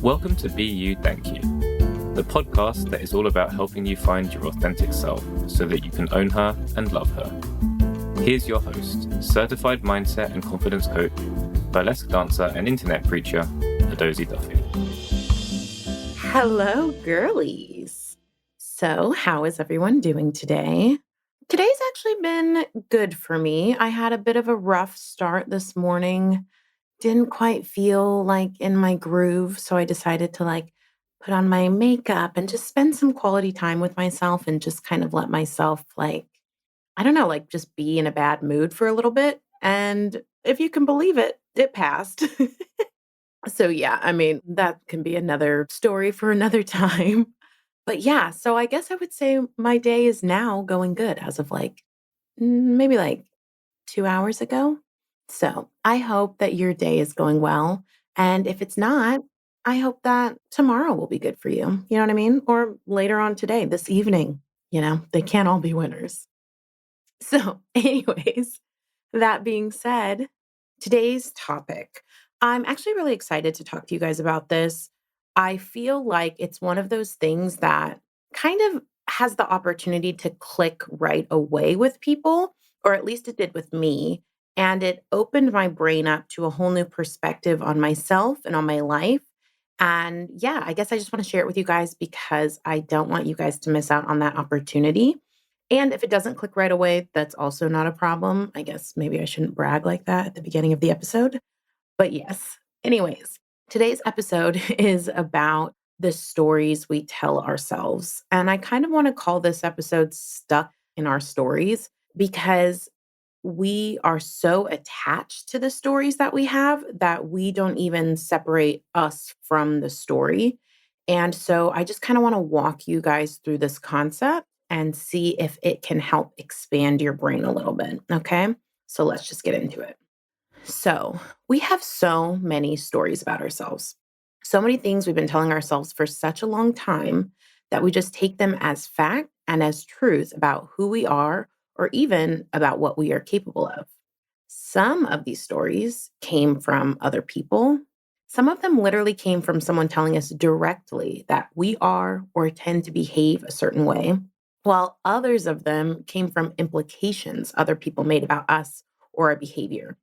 Welcome to Be You, Thank You, the podcast that is all about helping you find your authentic self so that you can own her and love her. Here's your host, certified mindset and confidence coach, burlesque dancer and internet preacher, Adozie Duffy. Hello, girlies. So, how is everyone doing today? Today's actually been good for me. I had a bit of a rough start this morning. Didn't quite feel like in my groove, so I decided to put on my makeup and just spend some quality time with myself and just kind of let myself I don't know, just be in a bad mood for a little bit. And if you can believe it, it passed. So yeah, I mean, that can be another story for another time. But yeah, so I guess I would say my day is now going good as of maybe 2 hours ago. So I hope that your day is going well. And if it's not, I hope that tomorrow will be good for you. You know what I mean? Or later on today, this evening, they can't all be winners. So, anyways, that being said, today's topic, I'm actually really excited to talk to you guys about this. I feel like it's one of those things that kind of has the opportunity to click right away with people, or at least it did with me. And it opened my brain up to a whole new perspective on myself and on my life. And yeah, I guess I just want to share it with you guys because I don't want you guys to miss out on that opportunity. And if it doesn't click right away, that's also not a problem. I guess maybe I shouldn't brag like that at the beginning of the episode. But yes, anyways, today's episode is about the stories we tell ourselves. And I kind of want to call this episode Stuck in Our Stories because we are so attached to the stories that we have that we don't even separate us from the story. And so I just kind of want to walk you guys through this concept and see if it can help expand your brain a little bit. Okay. So let's just get into it. So, we have so many stories about ourselves, so many things we've been telling ourselves for such a long time that we just take them as fact and as truth about who we are or even about what we are capable of. Some of these stories came from other people. Some of them literally came from someone telling us directly that we are or tend to behave a certain way, while others of them came from implications other people made about us or our behavior.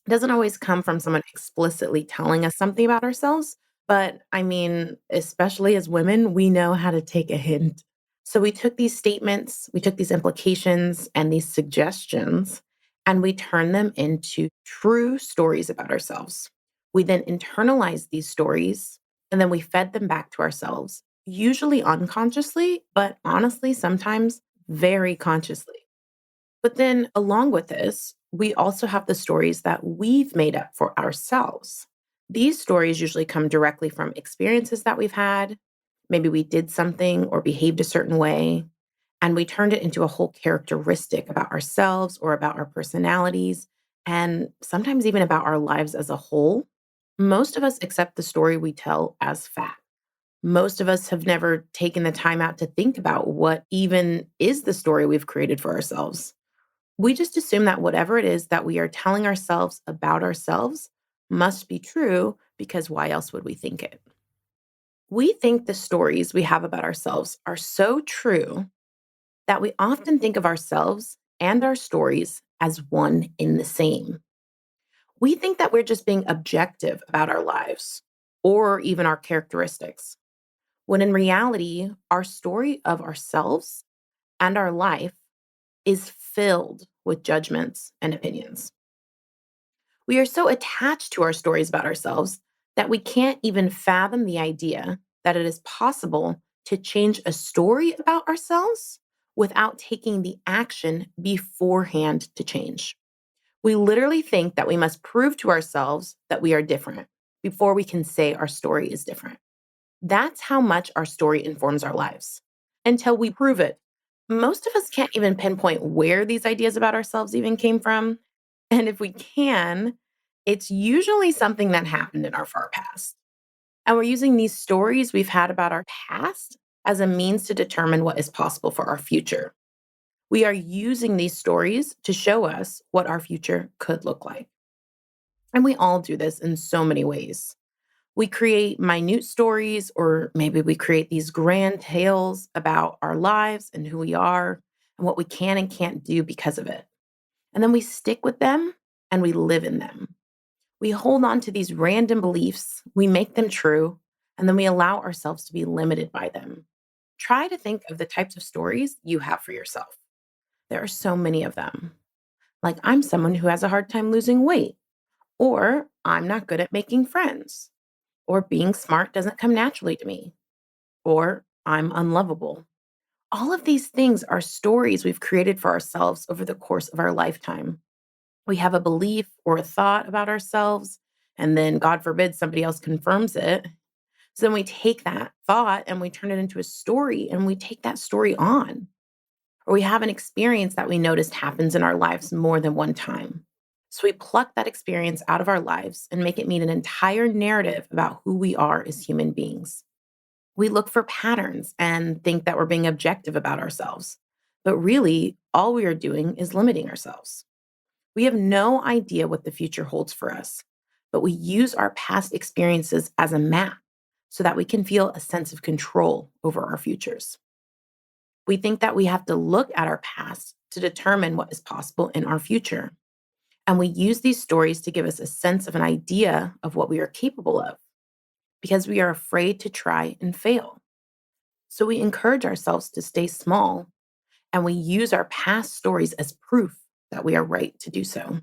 It doesn't always come from someone explicitly telling us something about ourselves, but I mean, especially as women, we know how to take a hint. So we took these statements, we took these implications and these suggestions, and we turned them into true stories about ourselves. We then internalized these stories and then we fed them back to ourselves, usually unconsciously, but honestly, sometimes very consciously. But then, along with this, we also have the stories that we've made up for ourselves. These stories usually come directly from experiences that we've had. Maybe we did something or behaved a certain way, and we turned it into a whole characteristic about ourselves or about our personalities, and sometimes even about our lives as a whole. Most of us accept the story we tell as fact. Most of us have never taken the time out to think about what even is the story we've created for ourselves. We just assume that whatever it is that we are telling ourselves about ourselves must be true because why else would we think it? We think the stories we have about ourselves are so true that we often think of ourselves and our stories as one in the same. We think that we're just being objective about our lives or even our characteristics, when in reality, our story of ourselves and our life is filled with judgments and opinions. We are so attached to our stories about ourselves that we can't even fathom the idea that it is possible to change a story about ourselves without taking the action beforehand to change. We literally think that we must prove to ourselves that we are different before we can say our story is different. That's how much our story informs our lives until we prove it. Most of us can't even pinpoint where these ideas about ourselves even came from. And if we can, it's usually something that happened in our far past. And we're using these stories we've had about our past as a means to determine what is possible for our future. We are using these stories to show us what our future could look like. And we all do this in so many ways. We create minute stories, or maybe we create these grand tales about our lives and who we are and what we can and can't do because of it. And then we stick with them and we live in them. We hold on to these random beliefs, we make them true, and then we allow ourselves to be limited by them. Try to think of the types of stories you have for yourself. There are so many of them. Like, I'm someone who has a hard time losing weight, or I'm not good at making friends, or being smart doesn't come naturally to me, or I'm unlovable. All of these things are stories we've created for ourselves over the course of our lifetime. We have a belief or a thought about ourselves, and then, God forbid, somebody else confirms it. So then we take that thought and we turn it into a story and we take that story on. Or we have an experience that we noticed happens in our lives more than one time. So we pluck that experience out of our lives and make it mean an entire narrative about who we are as human beings. We look for patterns and think that we're being objective about ourselves. But really, all we are doing is limiting ourselves. We have no idea what the future holds for us, but we use our past experiences as a map so that we can feel a sense of control over our futures. We think that we have to look at our past to determine what is possible in our future. And we use these stories to give us a sense of an idea of what we are capable of because we are afraid to try and fail. So we encourage ourselves to stay small and we use our past stories as proof that we are right to do so.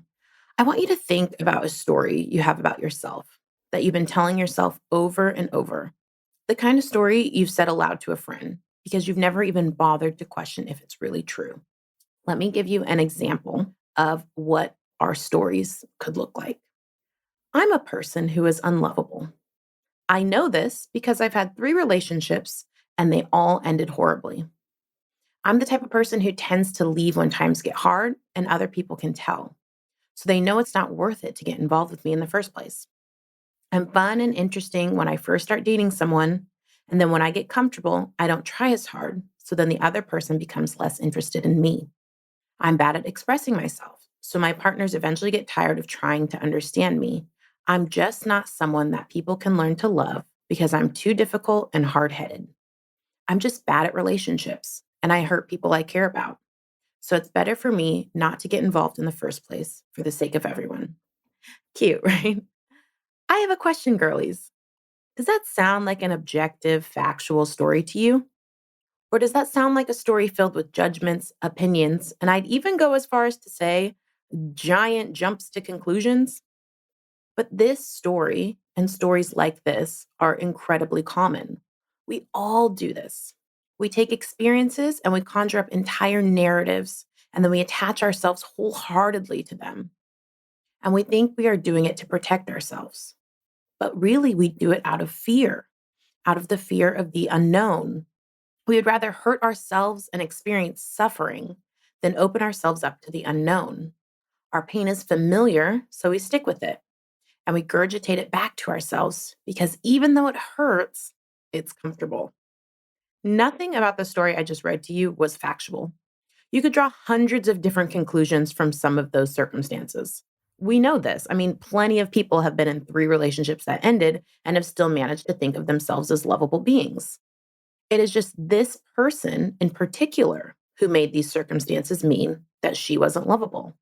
I want you to think about a story you have about yourself that you've been telling yourself over and over. The kind of story you've said aloud to a friend because you've never even bothered to question if it's really true. Let me give you an example of what our stories could look like. I'm a person who is unlovable. I know this because I've had 3 relationships and they all ended horribly. I'm the type of person who tends to leave when times get hard and other people can tell. So they know it's not worth it to get involved with me in the first place. I'm fun and interesting when I first start dating someone. And then when I get comfortable, I don't try as hard. So then the other person becomes less interested in me. I'm bad at expressing myself. So my partners eventually get tired of trying to understand me. I'm just not someone that people can learn to love because I'm too difficult and hard headed. I'm just bad at relationships and I hurt people I care about. So it's better for me not to get involved in the first place for the sake of everyone. Cute, right? I have a question, girlies. Does that sound like an objective, factual story to you? Or does that sound like a story filled with judgments, opinions, and I'd even go as far as to say giant jumps to conclusions? But this story and stories like this are incredibly common. We all do this. We take experiences and we conjure up entire narratives, and then we attach ourselves wholeheartedly to them. And we think we are doing it to protect ourselves. But really, we do it out of fear, out of the fear of the unknown. We would rather hurt ourselves and experience suffering than open ourselves up to the unknown. Our pain is familiar, so we stick with it and we gurgitate it back to ourselves because even though it hurts, it's comfortable. Nothing about the story I just read to you was factual. You could draw hundreds of different conclusions from some of those circumstances. We know this. I mean, plenty of people have been in 3 relationships that ended and have still managed to think of themselves as lovable beings. It is just this person in particular who made these circumstances mean that she wasn't lovable.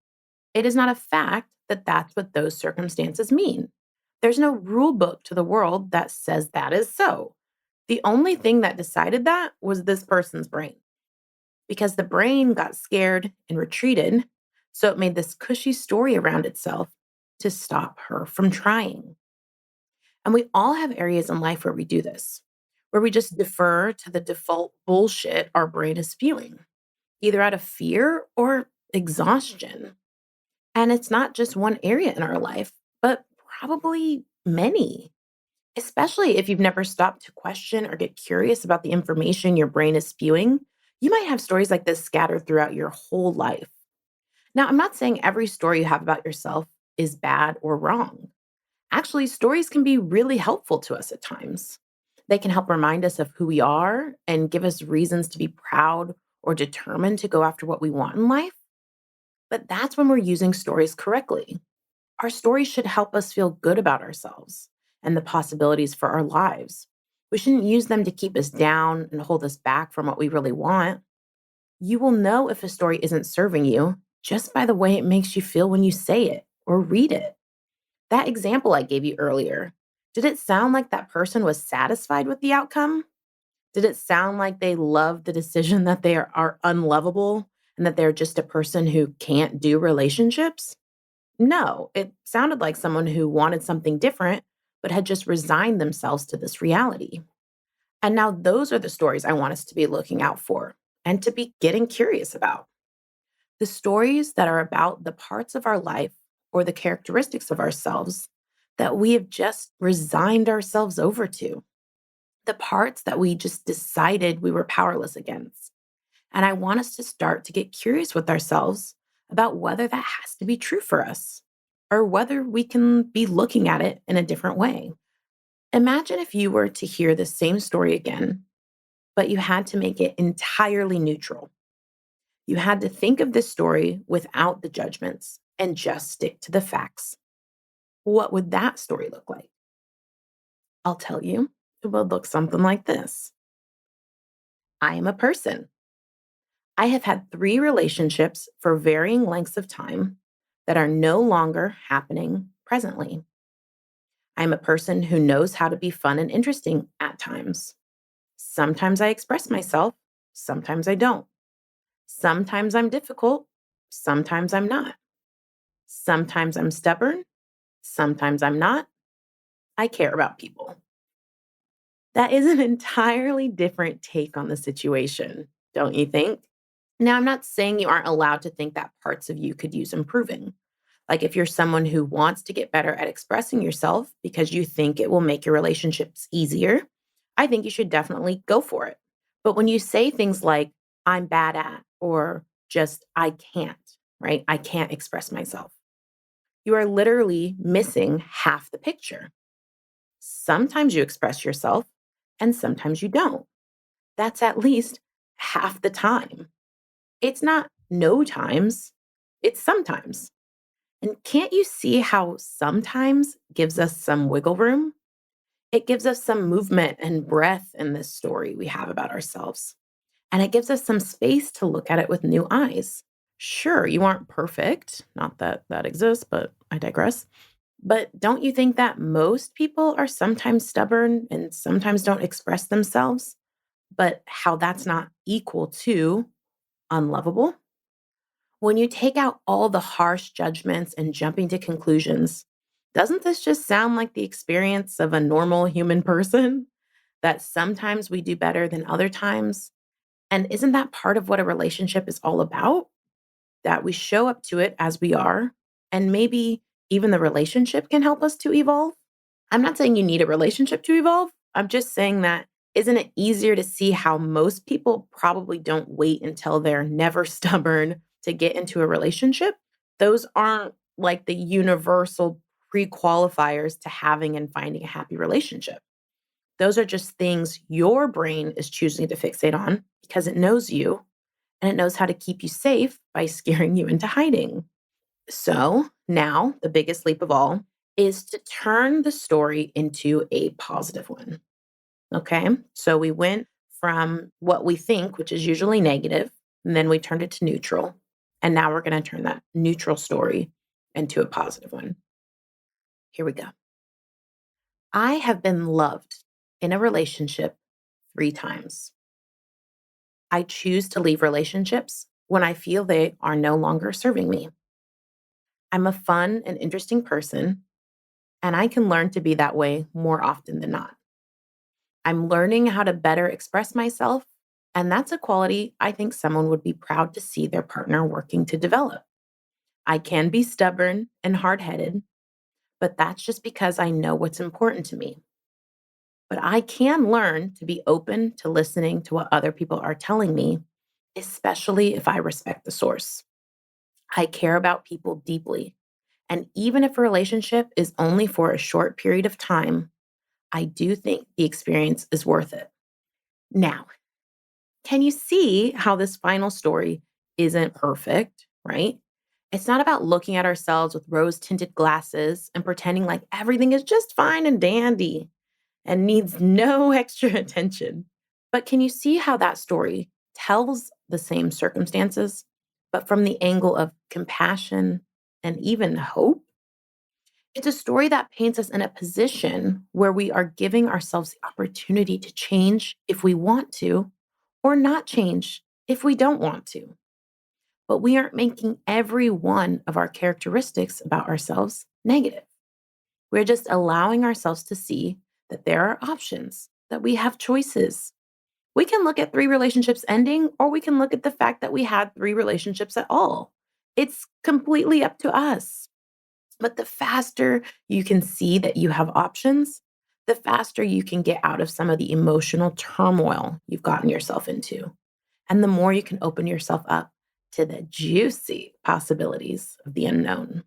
It is not a fact that that's what those circumstances mean. There's no rule book to the world that says that is so. The only thing that decided that was this person's brain because the brain got scared and retreated. So it made this cushy story around itself to stop her from trying. And we all have areas in life where we do this, where we just defer to the default bullshit our brain is spewing, either out of fear or exhaustion. And it's not just one area in our life, but probably many, especially if you've never stopped to question or get curious about the information your brain is spewing. You might have stories like this scattered throughout your whole life. Now, I'm not saying every story you have about yourself is bad or wrong. Actually, stories can be really helpful to us at times. They can help remind us of who we are and give us reasons to be proud or determined to go after what we want in life. But that's when we're using stories correctly. Our stories should help us feel good about ourselves. and the possibilities for our lives. We shouldn't use them to keep us down and hold us back from what we really want. You will know if a story isn't serving you just by the way it makes you feel when you say it or read it. That example I gave you earlier, did it sound like that person was satisfied with the outcome? Did it sound like they love the decision that they are unlovable and that they're just a person who can't do relationships? No, it sounded like someone who wanted something different, but had just resigned themselves to this reality. And now those are the stories I want us to be looking out for and to be getting curious about. The stories that are about the parts of our life or the characteristics of ourselves that we have just resigned ourselves over to, the parts that we just decided we were powerless against. And I want us to start to get curious with ourselves about whether that has to be true for us or whether we can be looking at it in a different way. Imagine if you were to hear the same story again, but you had to make it entirely neutral. You had to think of this story without the judgments and just stick to the facts. What would that story look like? I'll tell you, it would look something like this. I am a person. I have had 3 relationships for varying lengths of time that are no longer happening presently. I'm a person who knows how to be fun and interesting at times. Sometimes I express myself, sometimes I don't. Sometimes I'm difficult, sometimes I'm not. Sometimes I'm stubborn, sometimes I'm not. I care about people. That is an entirely different take on the situation, don't you think? Now, I'm not saying you aren't allowed to think that parts of you could use improving. Like if you're someone who wants to get better at expressing yourself because you think it will make your relationships easier, I think you should definitely go for it. But when you say things like, I'm bad at, or just, I can't, right? I can't express myself. You are literally missing half the picture. Sometimes you express yourself and sometimes you don't. That's at least half the time. It's not no times, it's sometimes. And can't you see how sometimes gives us some wiggle room? It gives us some movement and breath in this story we have about ourselves. And it gives us some space to look at it with new eyes. Sure, you aren't perfect. Not that that exists, but I digress. But don't you think that most people are sometimes stubborn and sometimes don't express themselves? But how that's not equal to unlovable? When you take out all the harsh judgments and jumping to conclusions, doesn't this just sound like the experience of a normal human person? That sometimes we do better than other times? And isn't that part of what a relationship is all about? That we show up to it as we are, and maybe even the relationship can help us to evolve? I'm not saying you need a relationship to evolve. I'm just saying that isn't it easier to see how most people probably don't wait until they're never stubborn to get into a relationship? Those aren't like the universal pre qualifiers to having and finding a happy relationship. Those are just things your brain is choosing to fixate on because it knows you and it knows how to keep you safe by scaring you into hiding. So now the biggest leap of all is to turn the story into a positive one. Okay. So we went from what we think, which is usually negative, and then we turned it to neutral. And now we're going to turn that neutral story into a positive one. Here we go. I have been loved in a relationship 3 times. I choose to leave relationships when I feel they are no longer serving me. I'm a fun and interesting person, and I can learn to be that way more often than not. I'm learning how to better express myself, and that's a quality I think someone would be proud to see their partner working to develop. I can be stubborn and hard headed, but that's just because I know what's important to me. But I can learn to be open to listening to what other people are telling me, especially if I respect the source. I care about people deeply. And even if a relationship is only for a short period of time, I do think the experience is worth it. Now, can you see how this final story isn't perfect, right? It's not about looking at ourselves with rose-tinted glasses and pretending like everything is just fine and dandy and needs no extra attention. But can you see how that story tells the same circumstances, but from the angle of compassion and even hope? It's a story that paints us in a position where we are giving ourselves the opportunity to change if we want to, or not change if we don't want to. But we aren't making every one of our characteristics about ourselves negative. We're just allowing ourselves to see that there are options, that we have choices. We can look at 3 relationships ending, or we can look at the fact that we had 3 relationships at all. It's completely up to us. But the faster you can see that you have options, the faster you can get out of some of the emotional turmoil you've gotten yourself into. And the more you can open yourself up to the juicy possibilities of the unknown.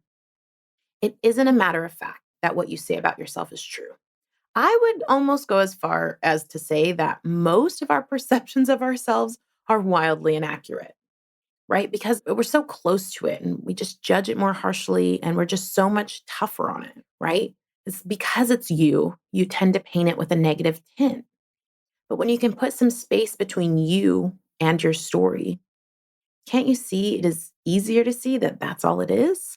It isn't a matter of fact that what you say about yourself is true. I would almost go as far as to say that most of our perceptions of ourselves are wildly inaccurate, right? Because we're so close to it and we just judge it more harshly and we're just so much tougher on it, right? It's because it's you, you tend to paint it with a negative tint. But when you can put some space between you and your story, can't you see it is easier to see that that's all it is?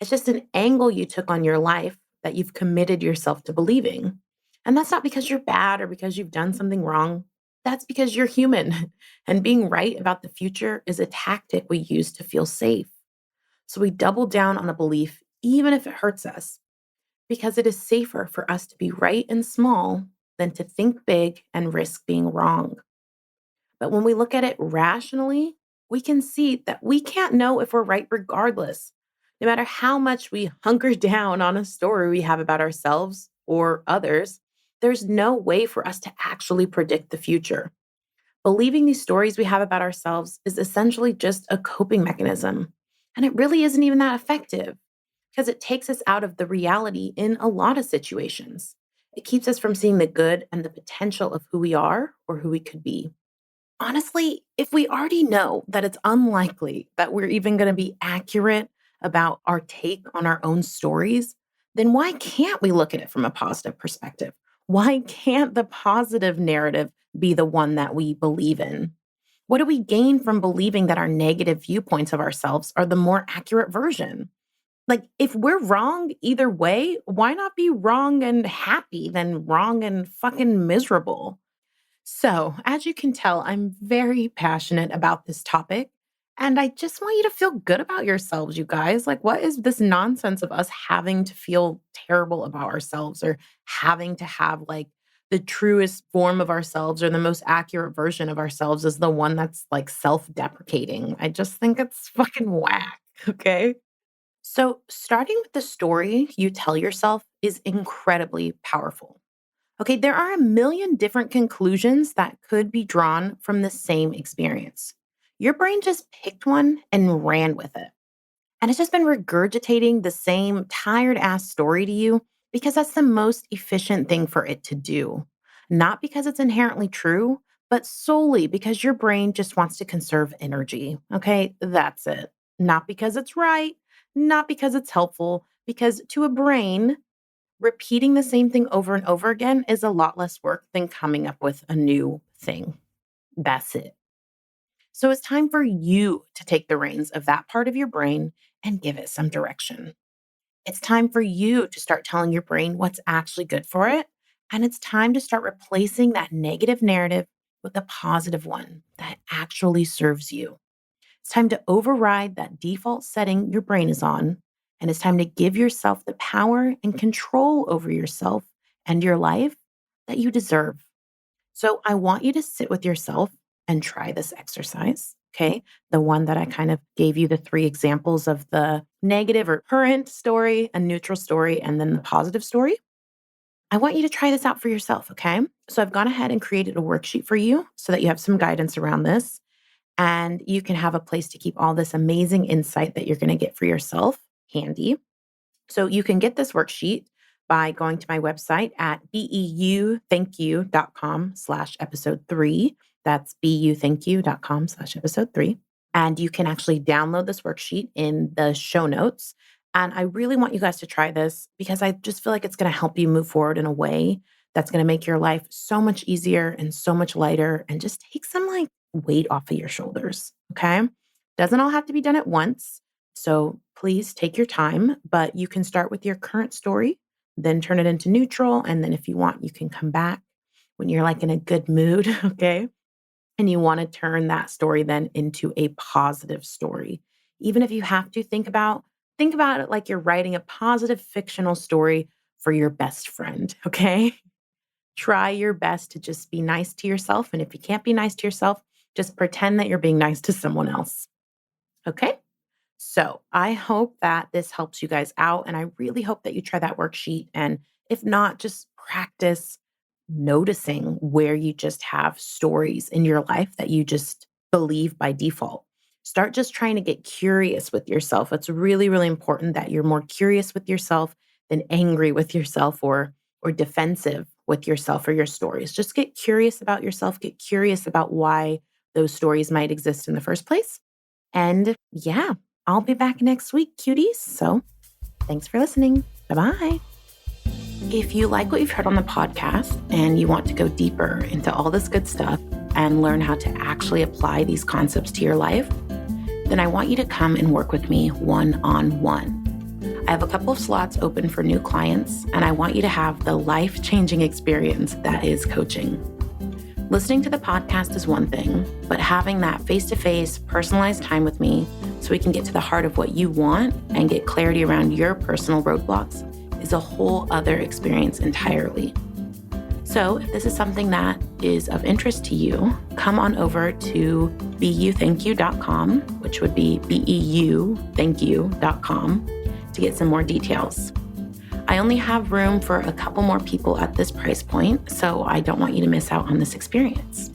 It's just an angle you took on your life that you've committed yourself to believing. And that's not because you're bad or because you've done something wrong. That's because you're human. And being right about the future is a tactic we use to feel safe. So we double down on a belief, even if it hurts us, because it is safer for us to be right and small than to think big and risk being wrong. But when we look at it rationally, we can see that we can't know if we're right regardless. No matter how much we hunker down on a story we have about ourselves or others, there's no way for us to actually predict the future. Believing these stories we have about ourselves is essentially just a coping mechanism. And it really isn't even that effective because it takes us out of the reality in a lot of situations. It keeps us from seeing the good and the potential of who we are or who we could be. Honestly, if we already know that it's unlikely that we're even going to be accurate about our take on our own stories, then why can't we look at it from a positive perspective? Why can't the positive narrative be the one that we believe in? What do we gain from believing that our negative viewpoints of ourselves are the more accurate version? Like, if we're wrong either way, why not be wrong and happy than wrong and fucking miserable? So, as you can tell, I'm very passionate about this topic. And I just want you to feel good about yourselves, you guys. Like, what is this nonsense of us having to feel terrible about ourselves or having to have like the truest form of ourselves or the most accurate version of ourselves is the one that's like self deprecating? I just think it's fucking whack. Okay. So, starting with the story you tell yourself is incredibly powerful. Okay, there are a million different conclusions that could be drawn from the same experience. Your brain just picked one and ran with it. And it's just been regurgitating the same tired ass story to you because that's the most efficient thing for it to do. Not because it's inherently true, but solely because your brain just wants to conserve energy. Okay, that's it. Not because it's right, not because it's helpful, because to a brain, repeating the same thing over and over again is a lot less work than coming up with a new thing. That's it. So it's time for you to take the reins of that part of your brain and give it some direction. It's time for you to start telling your brain what's actually good for it. And it's time to start replacing that negative narrative with a positive one that actually serves you. It's time to override that default setting your brain is on. And it's time to give yourself the power and control over yourself and your life that you deserve. So I want you to sit with yourself and try this exercise. Okay. The one that I kind of gave you the 3 examples of the negative or current story, a neutral story, and then the positive story. I want you to try this out for yourself. Okay. So I've gone ahead and created a worksheet for you so that you have some guidance around this and you can have a place to keep all this amazing insight that you're going to get for yourself handy. So you can get this worksheet by going to my website at beuthankyou.com/episode 3. That's beuthankyou.com/episode 3. And you can actually download this worksheet in the show notes. And I really want you guys to try this because I just feel like it's going to help you move forward in a way that's going to make your life so much easier and so much lighter and just take some like weight off of your shoulders. Okay. Doesn't all have to be done at once. So please take your time, but you can start with your current story, then turn it into neutral. And then if you want, you can come back when you're like in a good mood. Okay. And you want to turn that story then into a positive story. Even if you have to think about it like you're writing a positive fictional story for your best friend, okay? Try your best to just be nice to yourself. And if you can't be nice to yourself, just pretend that you're being nice to someone else. Okay? So I hope that this helps you guys out. And I really hope that you try that worksheet. And if not, just practice noticing where you just have stories in your life that you just believe by default. Start just trying to get curious with yourself. It's really, really important that you're more curious with yourself than angry with yourself or defensive with yourself or your stories. Just get curious about yourself, get curious about why those stories might exist in the first place. And yeah, I'll be back next week, cuties. So thanks for listening. Bye-bye. If you like what you've heard on the podcast and you want to go deeper into all this good stuff and learn how to actually apply these concepts to your life, then I want you to come and work with me one-on-one. I have a couple of slots open for new clients, and I want you to have the life-changing experience that is coaching. Listening to the podcast is one thing, but having that face-to-face, personalized time with me so we can get to the heart of what you want and get clarity around your personal roadblocks is a whole other experience entirely. So if this is something that is of interest to you, come on over to beuthankyou.com, which would be beuthankyou.com, to get some more details. I only have room for a couple more people at this price point, so I don't want you to miss out on this experience.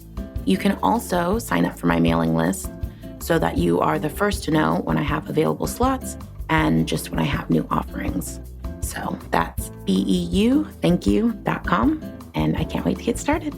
You can also sign up for my mailing list so that you are the first to know when I have available slots and just when I have new offerings. So that's beuthankyou.com, and I can't wait to get started.